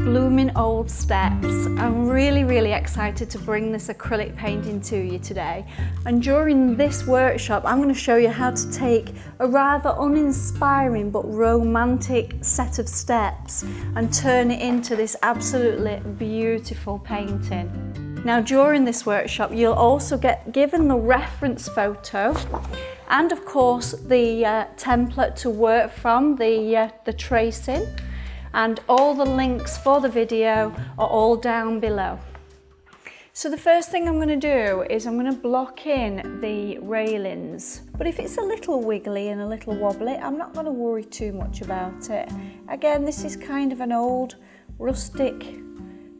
Bloomin Old Steps. I'm really excited to bring this acrylic painting to you today, and during this workshop I'm going to show you how to take a rather uninspiring but romantic set of steps and turn it into this absolutely beautiful painting. Now during this workshop you'll also get given the reference photo and of course the template to work from, the tracing, and all the links for the video are all down below. So the first thing I'm going to do is I'm going to block in the railings, but if it's a little wiggly and a little wobbly, I'm not going to worry too much about it. Again, this is kind of an old rustic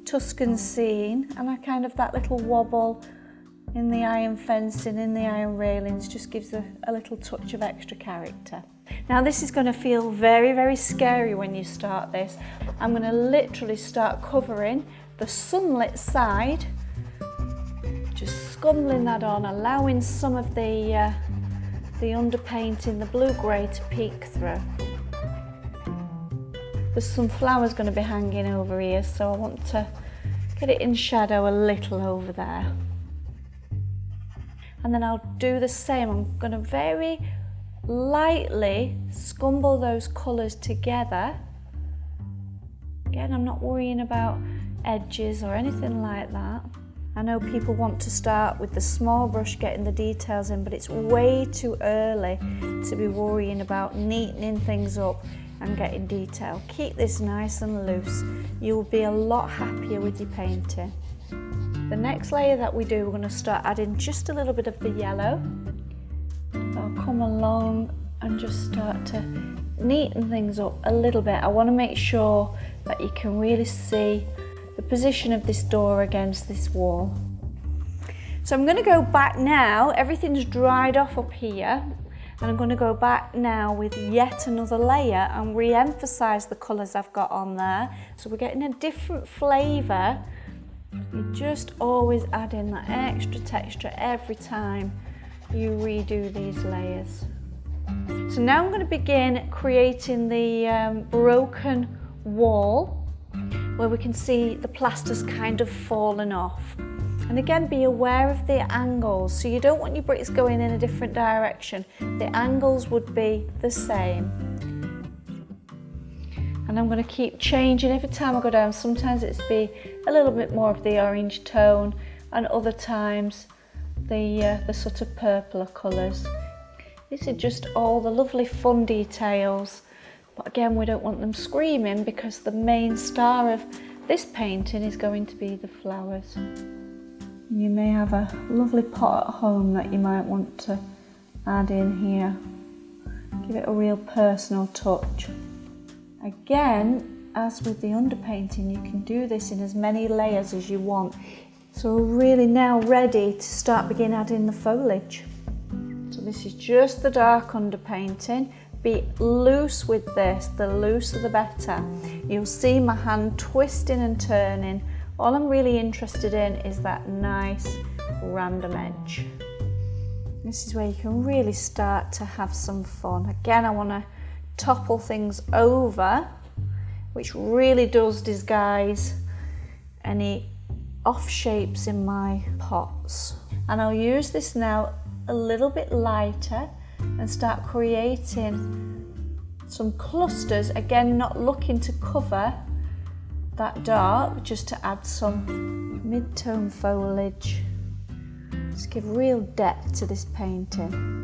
Tuscan scene, and that little wobble in the iron fencing, in the iron railings, just gives a little touch of extra character. Now this is going to feel very scary when you start this. I'm going to literally start covering the sunlit side, just scumbling that on, allowing some of the underpainting, the blue-grey, to peek through. There's some flowers going to be hanging over here, so I want to get it in shadow a little over there. And then I'll do the same. I'm going to very lightly scumble those colours together. Again, I'm not worrying about edges or anything like that. I know people want to start with the small brush getting the details in, but it's way too early to be worrying about neatening things up and getting detail. Keep this nice and loose. You'll be a lot happier with your painting. The next layer that we do, we're going to start adding just a little bit of the yellow. I'll come along and just start to neaten things up a little bit. I want to make sure that you can really see the position of this door against this wall. So I'm going to go back now. Everything's dried off up here, and I'm going to go back now with yet another layer and re-emphasize the colours I've got on there. So we're getting a different flavour. You just always add in that extra texture every time you redo these layers. So now I'm going to begin creating the broken wall where we can see the plaster's kind of fallen off. And again, be aware of the angles. So you don't want your bricks going in a different direction. The angles would be the same. And I'm going to keep changing every time I go down. Sometimes it's be a little bit more of the orange tone, and other times the sort of purpler colours. These are just all the lovely fun details, but again we don't want them screaming because the main star of this painting is going to be the flowers. You may have a lovely pot at home that you might want to add in here. Give it a real personal touch. Again, as with the underpainting, you can do this in as many layers as you want. So we're really now ready to start adding the foliage. So this is just the dark underpainting. Be loose with this, the looser the better. You'll see my hand twisting and turning. All I'm really interested in is that nice random edge. This is where you can really start to have some fun. Again, I want to topple things over, which really does disguise any off shapes in my pots. And I'll use this now a little bit lighter and start creating some clusters. Again, not looking to cover that dark, just to add some mid-tone foliage. Just give real depth to this painting.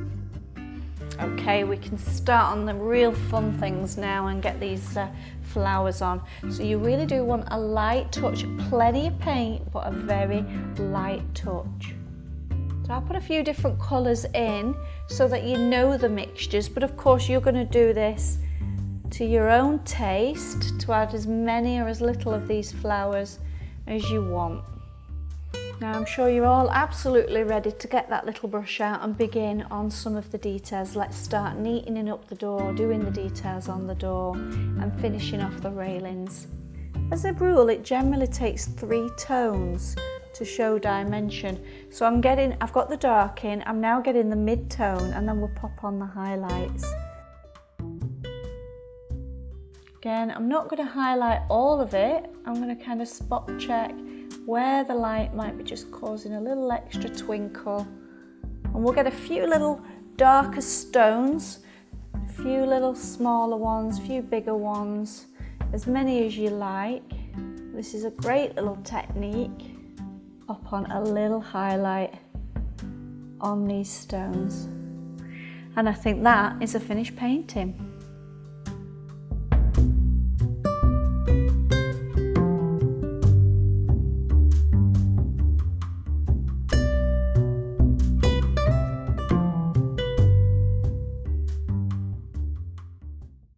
Okay, we can start on the real fun things now and get these flowers on. So you really do want a light touch, plenty of paint, but a very light touch. So I'll put a few different colours in so that you know the mixtures, but of course you're going to do this to your own taste, to add as many or as little of these flowers as you want. Now I'm sure you're all absolutely ready to get that little brush out and begin on some of the details. Let's start neatening up the door, doing the details on the door and finishing off the railings. As a rule, it generally takes 3 tones to show dimension. So I've got the dark in, I'm now getting the mid-tone, and then we'll pop on the highlights. Again, I'm not going to highlight all of it. I'm going to kind of spot check where the light might be just causing a little extra twinkle. And we'll get a few little darker stones, a few little smaller ones, a few bigger ones, as many as you like. This is a great little technique. Up on a little highlight on these stones. And I think that is a finished painting.